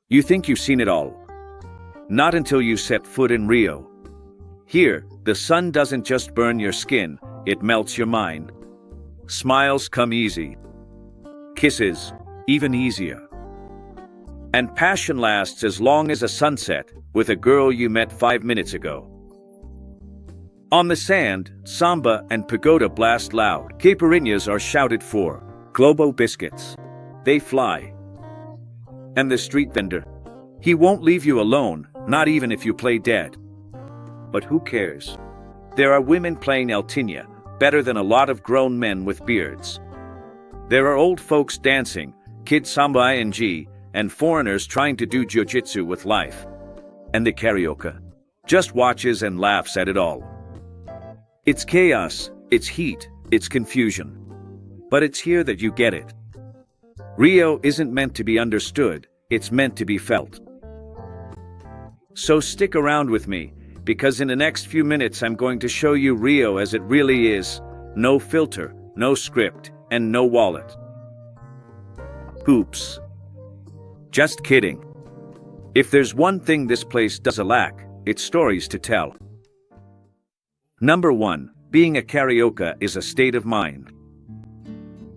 You think you've seen it all. Not until you set foot in Rio. Here, the sun doesn't just burn your skin, it melts your mind. Smiles come easy. Kisses, even easier. And passion lasts as long as a sunset with a girl you met 5 minutes ago. On the sand, samba and pagoda blast loud. Caipirinhas are shouted for. Globo biscuits. They fly. And the street vendor. He won't leave you alone, not even if you play dead. But who cares? There are women playing altinha, better than a lot of grown men with beards. There are old folks dancing, kid samba ing, and foreigners trying to do jiu-jitsu with life. And the karaoke just watches and laughs at it all. It's chaos, it's heat, it's confusion. But it's here that you get it. Rio isn't meant to be understood, it's meant to be felt. So stick around with me, because in the next few minutes I'm going to show you Rio as it really is. No filter, no script, and no wallet. Oops. Just kidding. If there's one thing this place doesn't lack, it's stories to tell. Number 1, being a carioca is a state of mind.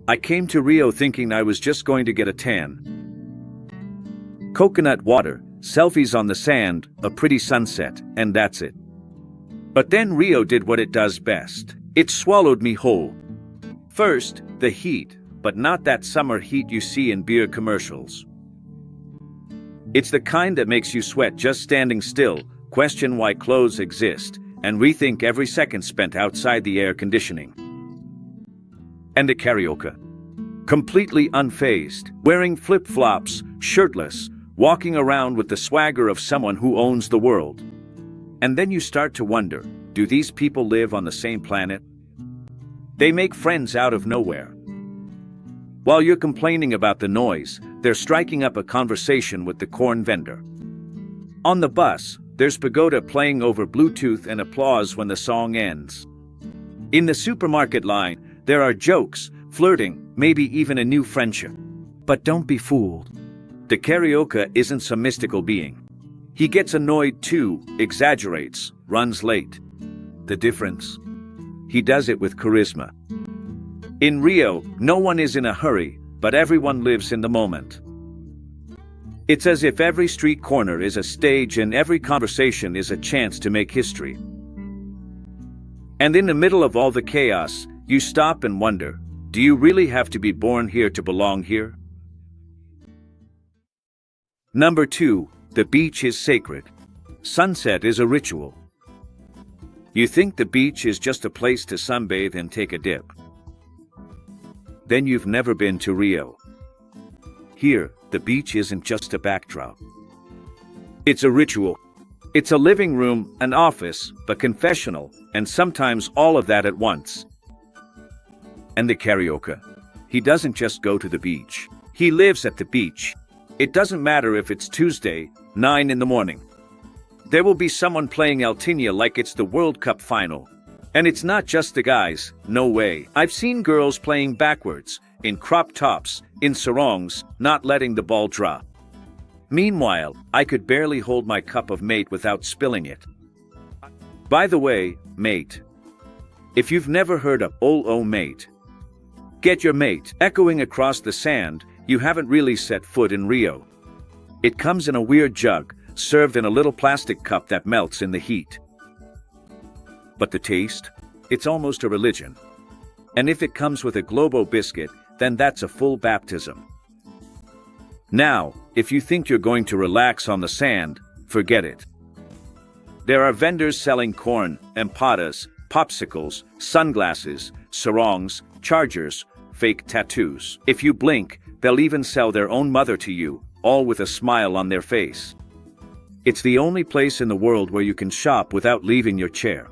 I came to Rio thinking I was just going to get a tan. Coconut water, selfies on the sand, a pretty sunset, and that's it. But then Rio did what it does best. It swallowed me whole. First, the heat, but not that summer heat you see in beer commercials. It's the kind that makes you sweat just standing still, question why clothes exist, and rethink every second spent outside the air conditioning. And the karaoke. Completely unfazed, wearing flip-flops, shirtless, walking around with the swagger of someone who owns the world. And then you start to wonder, do these people live on the same planet? They make friends out of nowhere. While you're complaining about the noise, they're striking up a conversation with the corn vendor. On the bus, there's pagoda playing over Bluetooth and applause when the song ends. In the supermarket line, there are jokes, flirting, maybe even a new friendship. But don't be fooled. The karaoke isn't some mystical being. He gets annoyed too, exaggerates, runs late. The difference? He does it with charisma. In Rio, no one is in a hurry, but everyone lives in the moment. It's as if every street corner is a stage and every conversation is a chance to make history. And in the middle of all the chaos, you stop and wonder, do you really have to be born here to belong here? Number 2, the beach is sacred. Sunset is a ritual. You think the beach is just a place to sunbathe and take a dip. Then you've never been to Rio. Here, the beach isn't just a backdrop. It's a ritual. It's a living room, an office, a confessional, and sometimes all of that at once. And the karaoke. He doesn't just go to the beach. He lives at the beach. It doesn't matter if it's Tuesday, 9 in the morning. There will be someone playing altinha like it's the World Cup final. And it's not just the guys, no way. I've seen girls playing backwards, in crop tops, in sarongs, not letting the ball drop. Meanwhile, I could barely hold my cup of mate without spilling it. By the way, mate. If you've never heard of oh mate, get your mate echoing across the sand, you haven't really set foot in Rio. It comes in a weird jug, served in a little plastic cup that melts in the heat. But the taste? It's almost a religion. And if it comes with a Globo biscuit, then that's a full baptism. Now, if you think you're going to relax on the sand, forget it. There are vendors selling corn, empadas, popsicles, sunglasses, sarongs, chargers, fake tattoos. If you blink, they'll even sell their own mother to you, all with a smile on their face. It's the only place in the world where you can shop without leaving your chair.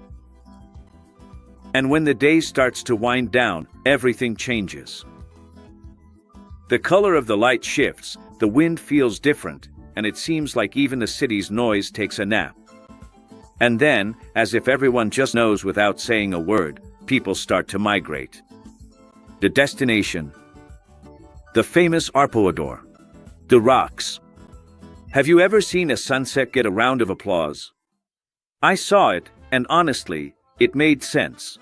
And when the day starts to wind down, everything changes. The color of the light shifts, the wind feels different, and it seems like even the city's noise takes a nap. And then, as if everyone just knows without saying a word, people start to migrate. The destination. The famous Arpoador. The rocks. Have you ever seen a sunset get a round of applause? I saw it, and honestly, it made sense.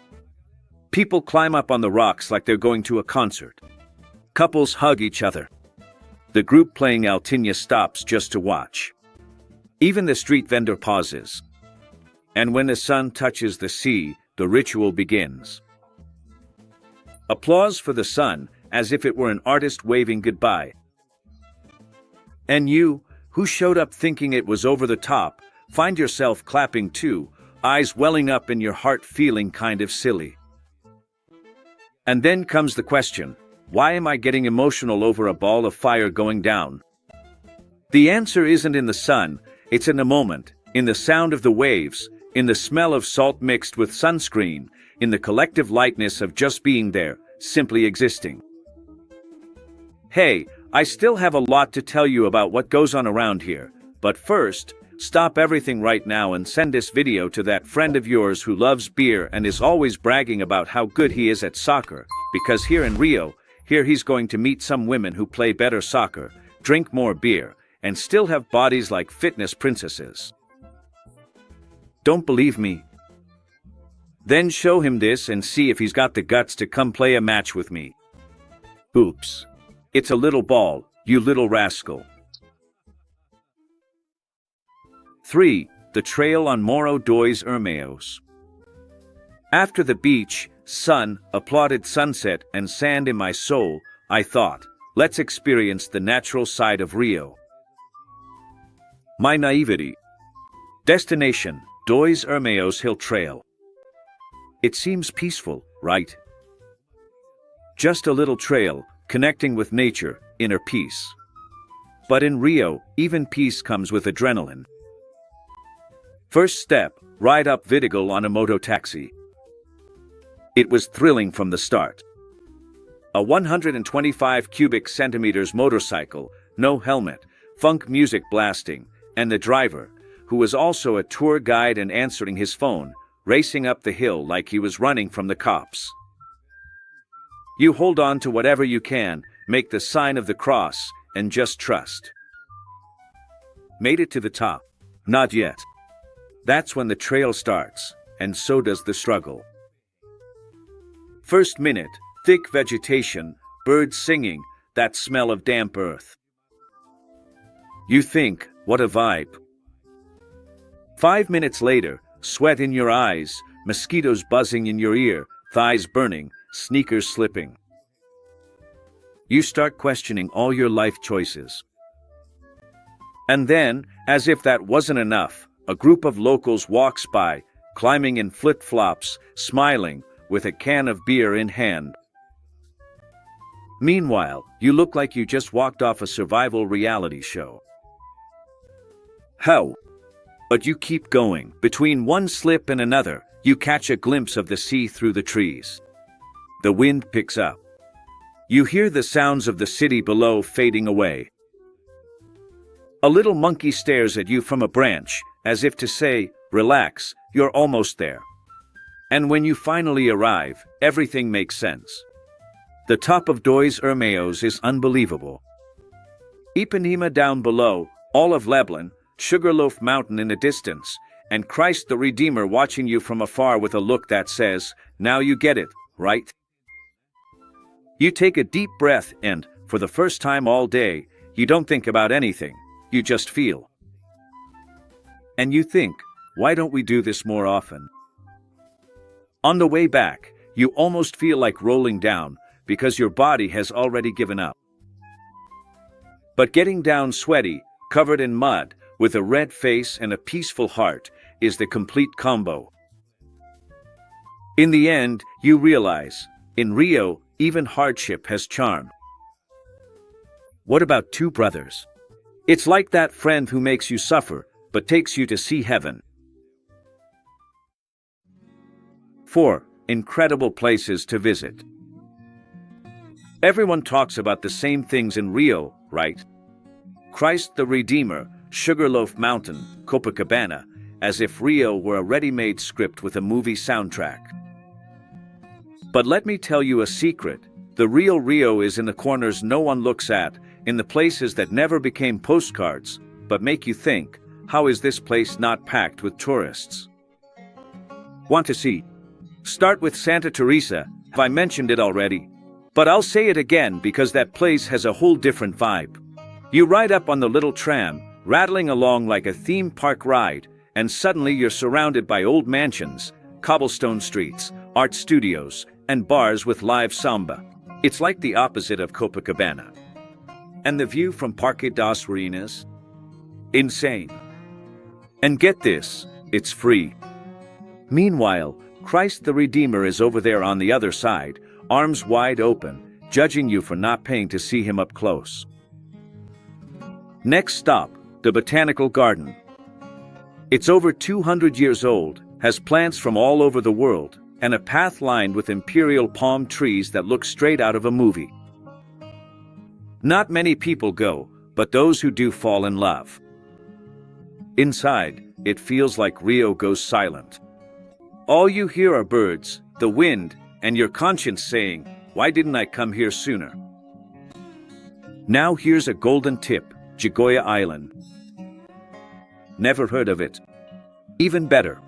People climb up on the rocks like they're going to a concert. Couples hug each other. The group playing altinha stops just to watch. Even the street vendor pauses. And when the sun touches the sea, the ritual begins. Applause for the sun, as if it were an artist waving goodbye. And you, who showed up thinking it was over the top, find yourself clapping too, eyes welling up and your heart feeling kind of silly. And then comes the question, why am I getting emotional over a ball of fire going down? The answer isn't in the sun, it's in the moment, in the sound of the waves, in the smell of salt mixed with sunscreen, in the collective lightness of just being there, simply existing. Hey, I still have a lot to tell you about what goes on around here, but first, stop everything right now and send this video to that friend of yours who loves beer and is always bragging about how good he is at soccer, because here in Rio, here he's going to meet some women who play better soccer, drink more beer, and still have bodies like fitness princesses. Don't believe me? Then show him this and see if he's got the guts to come play a match with me. Oops. It's a little ball, you little rascal. 3. The trail on Morro Dois Irmãos. After the beach, sun, applauded sunset, and sand in my soul, I thought, let's experience the natural side of Rio. My naivety. Destination, Dois Irmãos Hill Trail. It seems peaceful, right? Just a little trail, connecting with nature, inner peace. But in Rio, even peace comes with adrenaline. First step, ride up Vidigal on a moto taxi. It was thrilling from the start. A 125 cubic centimeters motorcycle, no helmet, funk music blasting, and the driver, who was also a tour guide and answering his phone, racing up the hill like he was running from the cops. You hold on to whatever you can, make the sign of the cross, and just trust. Made it to the top? Not yet. That's when the trail starts, and so does the struggle. First minute, thick vegetation, birds singing, that smell of damp earth. You think, what a vibe. 5 minutes later, sweat in your eyes, mosquitoes buzzing in your ear, thighs burning, sneakers slipping. You start questioning all your life choices. And then, as if that wasn't enough, a group of locals walks by, climbing in flip-flops, smiling, with a can of beer in hand. Meanwhile, you look like you just walked off a survival reality show. How? But you keep going. Between one slip and another, you catch a glimpse of the sea through the trees. The wind picks up. You hear the sounds of the city below fading away. A little monkey stares at you from a branch, as if to say, relax, you're almost there. And when you finally arrive, everything makes sense. The top of Dois Irmãos is unbelievable. Ipanema down below, all of Lebanon, Sugarloaf Mountain in the distance, and Christ the Redeemer watching you from afar with a look that says, now you get it, right? You take a deep breath and, for the first time all day, you don't think about anything, you just feel. And you think, why don't we do this more often? On the way back, you almost feel like rolling down, because your body has already given up. But getting down sweaty, covered in mud, with a red face and a peaceful heart, is the complete combo. In the end, you realize, in Rio, even hardship has charm. What about two brothers? It's like that friend who makes you suffer, but takes you to see heaven. 4. Incredible places to visit. Everyone talks about the same things in Rio, right? Christ the Redeemer, Sugarloaf Mountain, Copacabana, as if Rio were a ready-made script with a movie soundtrack. But let me tell you a secret. The real Rio is in the corners no one looks at, in the places that never became postcards, but make you think, how is this place not packed with tourists? Want to see? Start with Santa Teresa. Have I mentioned it already? But I'll say it again because that place has a whole different vibe. You ride up on the little tram, rattling along like a theme park ride, and suddenly you're surrounded by old mansions, cobblestone streets, art studios, and bars with live samba. It's like the opposite of Copacabana. And the view from Parque das Ruínas? Insane. And get this, it's free. Meanwhile, Christ the Redeemer is over there on the other side, arms wide open, judging you for not paying to see him up close. Next stop, the Botanical Garden. It's over 200 years old, has plants from all over the world, and a path lined with imperial palm trees that look straight out of a movie. Not many people go, but those who do fall in love. Inside, it feels like Rio goes silent. All you hear are birds, the wind, and your conscience saying, "Why didn't I come here sooner?" Now here's a golden tip, Jagoya Island. Never heard of it. Even better.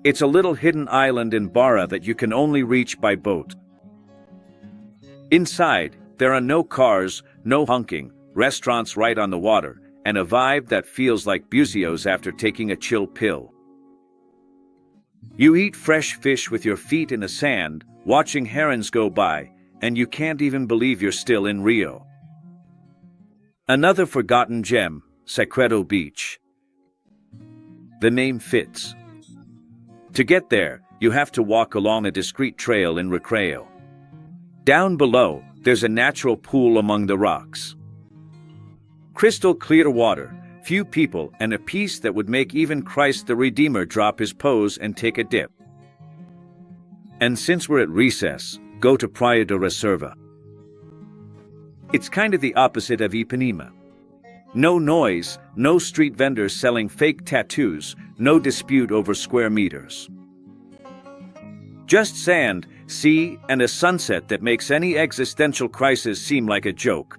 It's a little hidden island in Barra that you can only reach by boat. Inside, there are no cars, no honking, restaurants right on the water, and a vibe that feels like Buzios after taking a chill pill. You eat fresh fish with your feet in the sand, watching herons go by, and you can't even believe you're still in Rio. Another forgotten gem, Secreto Beach. The name fits. To get there, you have to walk along a discreet trail in Recreo. Down below, there's a natural pool among the rocks. Crystal clear water, few people, and a peace that would make even Christ the Redeemer drop his pose and take a dip. And since we're at recess, go to Praia de Reserva. It's kind of the opposite of Ipanema. No noise, no street vendors selling fake tattoos, no dispute over square meters. Just sand, sea, and a sunset that makes any existential crisis seem like a joke.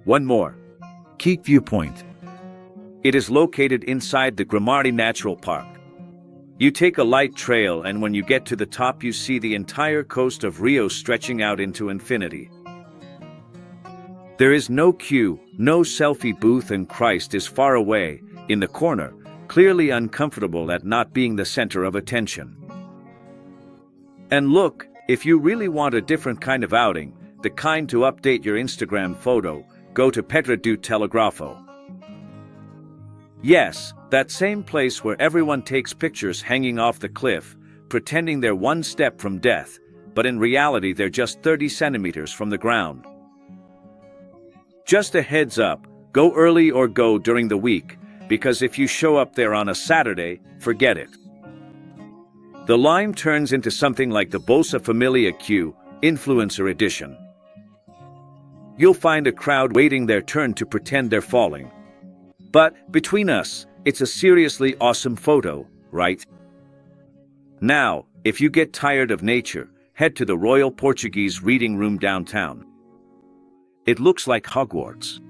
One more. Keep Viewpoint. It is located inside the Grimaldi Natural Park. You take a light trail, and when you get to the top you see the entire coast of Rio stretching out into infinity. There is no queue, no selfie booth, and Christ is far away, in the corner, clearly uncomfortable at not being the center of attention. And look, if you really want a different kind of outing, the kind to update your Instagram photo, go to Pedra do Telegrafo. Yes, that same place where everyone takes pictures hanging off the cliff, pretending they're one step from death, but in reality they're just 30 centimeters from the ground. Just a heads up, go early or go during the week, because if you show up there on a Saturday, forget it. The line turns into something like the Bolsa Familia queue, influencer edition. You'll find a crowd waiting their turn to pretend they're falling. But, between us, it's a seriously awesome photo, right? Now, if you get tired of nature, head to the Royal Portuguese Reading Room downtown. It looks like Hogwarts.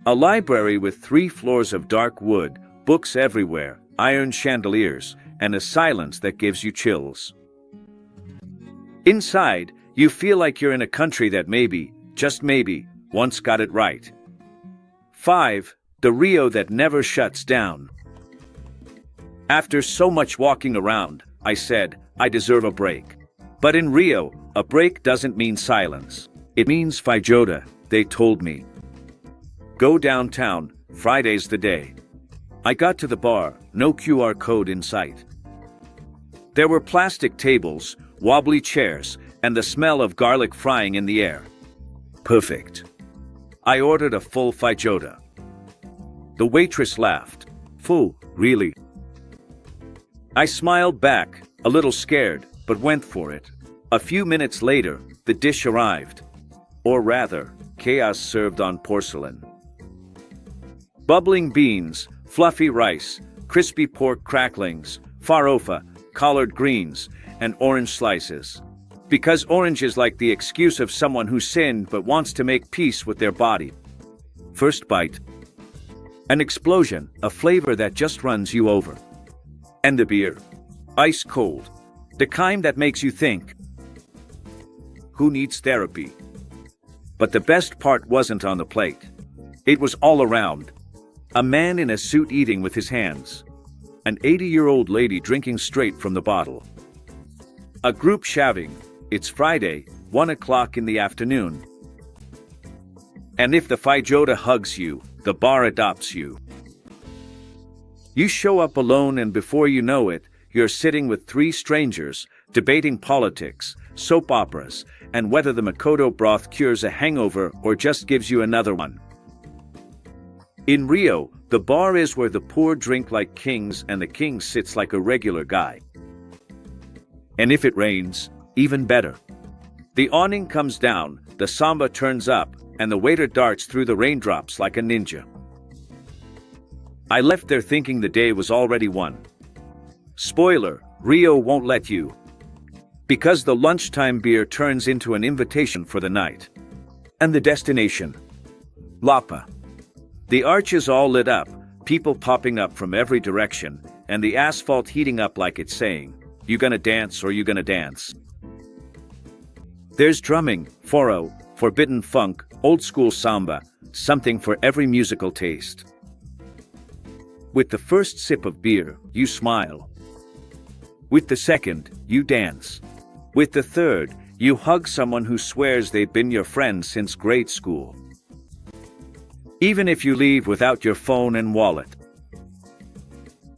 A library with 3 floors of dark wood, books everywhere, iron chandeliers, and a silence that gives you chills. Inside, you feel like you're in a country that maybe, just maybe, once got it right. 5. The Rio that never shuts down. After so much walking around, I said, I deserve a break. But in Rio, a break doesn't mean silence. It means feijoada, they told me. Go downtown, Friday's the day. I got to the bar, no QR code in sight. There were plastic tables, wobbly chairs, and the smell of garlic frying in the air. Perfect. I ordered a full feijoada. The waitress laughed. Full, really? I smiled back, a little scared, but went for it. A few minutes later, the dish arrived. Or rather, chaos served on porcelain. Bubbling beans, fluffy rice, crispy pork cracklings, farofa, collard greens, and orange slices. Because orange is like the excuse of someone who sinned but wants to make peace with their body. First bite. An explosion, a flavor that just runs you over. And the beer. Ice cold. The kind that makes you think. Who needs therapy? But the best part wasn't on the plate. It was all around. A man in a suit eating with his hands. An 80-year-old lady drinking straight from the bottle. A group shouting, "It's Friday, 1 o'clock in the afternoon." And if the feijoada hugs you, the bar adopts you. You show up alone and before you know it, you're sitting with 3 strangers, debating politics, soap operas, and whether the Makoto broth cures a hangover or just gives you another one. In Rio, the bar is where the poor drink like kings and the king sits like a regular guy. And if it rains, even better. The awning comes down, the samba turns up, and the waiter darts through the raindrops like a ninja. I left there thinking the day was already won. Spoiler, Rio won't let you. Because the lunchtime beer turns into an invitation for the night. And the destination? Lapa. The arch is all lit up, people popping up from every direction, and the asphalt heating up like it's saying, "You gonna dance or you gonna dance?" There's drumming, foro, forbidden funk, old school samba, something for every musical taste. With the first sip of beer, you smile. With the second, you dance. With the third, you hug someone who swears they've been your friend since grade school. Even if you leave without your phone and wallet.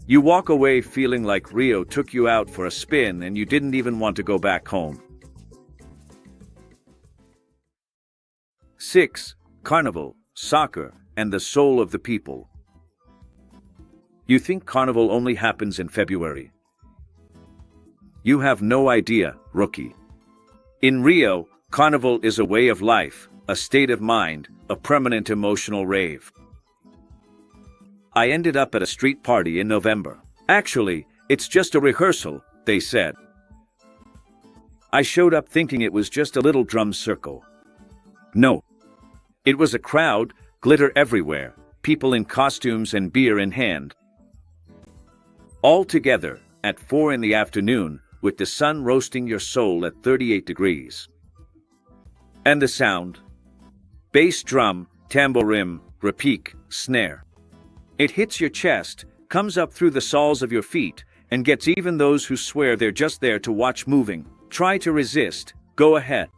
You walk away feeling like Rio took you out for a spin and you didn't even want to go back home. 6. Carnival, soccer, and the soul of the people. You think Carnival only happens in February. You have no idea, rookie. In Rio, Carnival is a way of life, a state of mind, a permanent emotional rave. I ended up at a street party in November. Actually, it's just a rehearsal, they said. I showed up thinking it was just a little drum circle. No. It was a crowd, glitter everywhere, people in costumes and beer in hand. All together, at 4 in the afternoon, with the sun roasting your soul at 38 degrees. And the sound? Bass drum, tamborim, repique, snare. It hits your chest, comes up through the soles of your feet, and gets even those who swear they're just there to watch moving. Try to resist, go ahead.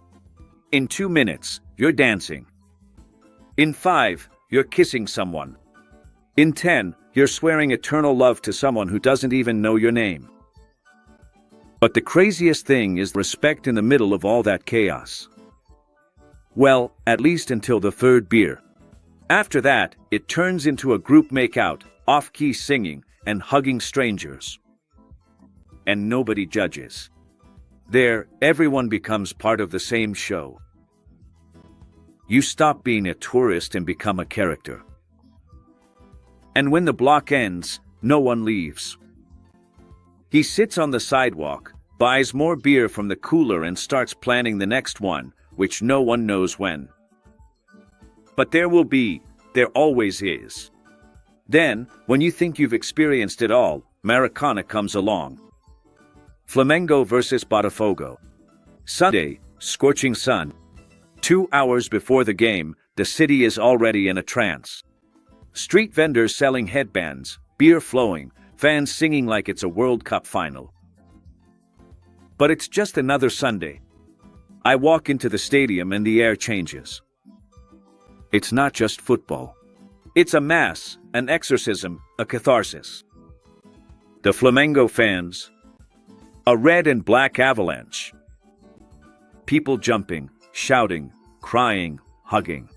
In 2 minutes, you're dancing. In 5, you're kissing someone. In 10, you're swearing eternal love to someone who doesn't even know your name. But the craziest thing is respect in the middle of all that chaos. Well, at least until the 3rd beer. After that, it turns into a group makeout, off-key singing, and hugging strangers. And nobody judges. There, everyone becomes part of the same show. You stop being a tourist and become a character. And when the block ends, no one leaves. He sits on the sidewalk, buys more beer from the cooler and starts planning the next one, which no one knows when. But there always is. Then, when you think you've experienced it all, Maracanã comes along. Flamengo versus Botafogo. Sunday, scorching sun. 2 hours before the game, the city is already in a trance. Street vendors selling headbands, beer flowing, fans singing like it's a World Cup final. But it's just another Sunday. I walk into the stadium and the air changes. It's not just football. It's a mass, an exorcism, a catharsis. The Flamengo fans. A red and black avalanche. People jumping, shouting, crying, hugging.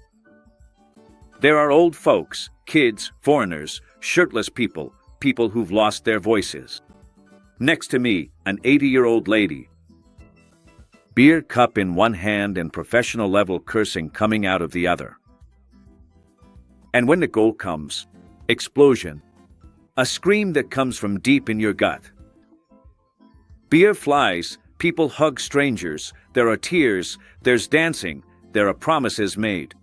There are old folks, kids, foreigners, shirtless people, people who've lost their voices. Next to me, an 80-year-old lady. Beer cup in one hand and professional-level cursing coming out of the other. And when the goal comes, explosion. A scream that comes from deep in your gut. Beer flies, people hug strangers, there are tears, there's dancing, there are promises made.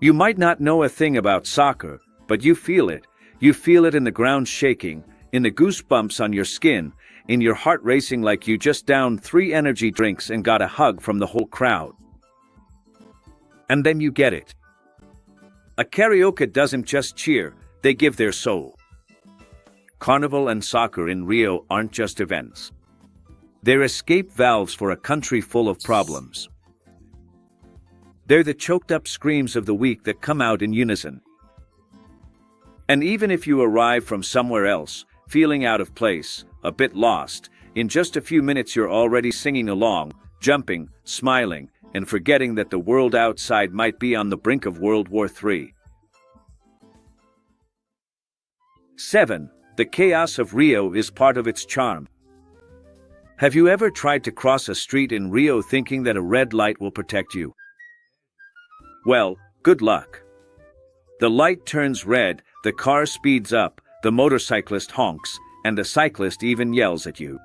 You might not know a thing about soccer, But you feel it. You feel it in the ground shaking, in the goosebumps on your skin, in your heart racing like you just downed 3 energy drinks and got a hug from the whole crowd. And then you get it. A karaoke doesn't just cheer, they give their soul. Carnival and soccer in Rio aren't just events. They're escape valves for a country full of problems. They're the choked-up screams of the week that come out in unison. And even if you arrive from somewhere else, feeling out of place, a bit lost, in just a few minutes you're already singing along, jumping, smiling, and forgetting that the world outside might be on the brink of World War III. 7. The chaos of Rio is part of its charm. Have you ever tried to cross a street in Rio thinking that a red light will protect you? Well, good luck. The light turns red, the car speeds up, the motorcyclist honks, and the cyclist even yells at you.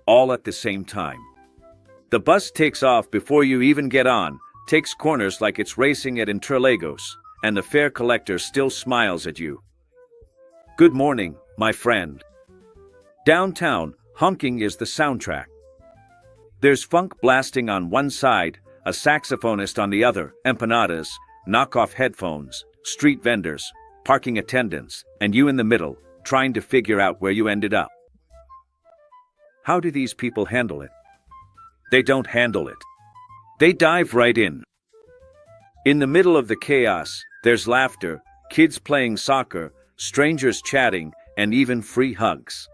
All at the same time. The bus takes off before you even get on, takes corners like it's racing at Interlagos, and the fare collector still smiles at you. Good morning, my friend. Downtown, honking is the soundtrack. There's funk blasting on one side, a saxophonist on the other, empanadas, knockoff headphones, street vendors, parking attendants, and you in the middle, trying to figure out where you ended up. How do these people handle it? They don't handle it. They dive right in. In the middle of the chaos, there's laughter, kids playing soccer, strangers chatting, and even free hugs.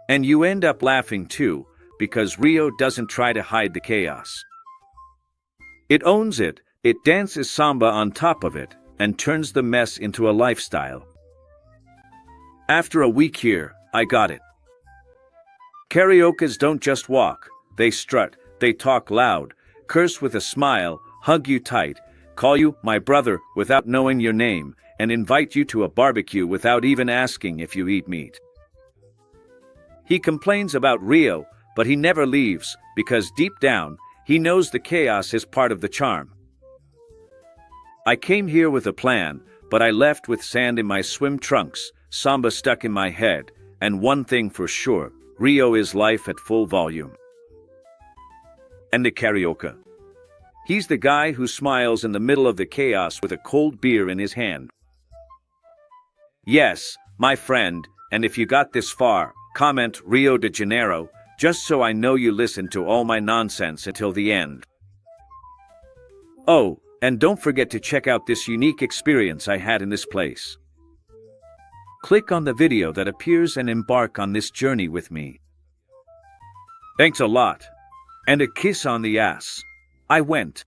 And you end up laughing too, because Rio doesn't try to hide the chaos. It owns it, it dances samba on top of it, and turns the mess into a lifestyle. After a week here, I got it. Karaokes don't just walk, they strut, they talk loud, curse with a smile, hug you tight, call you my brother without knowing your name, and invite you to a barbecue without even asking if you eat meat. He complains about Rio, but he never leaves, because deep down, he knows the chaos is part of the charm. I came here with a plan, but I left with sand in my swim trunks, samba stuck in my head, and one thing for sure, Rio is life at full volume. And the karaoke. He's the guy who smiles in the middle of the chaos with a cold beer in his hand. Yes, my friend, and if you got this far, comment Rio de Janeiro, just so I know you listened to all my nonsense until the end. Oh, and don't forget to check out this unique experience I had in this place. Click on the video that appears and embark on this journey with me. Thanks a lot. And a kiss on the ass. I went.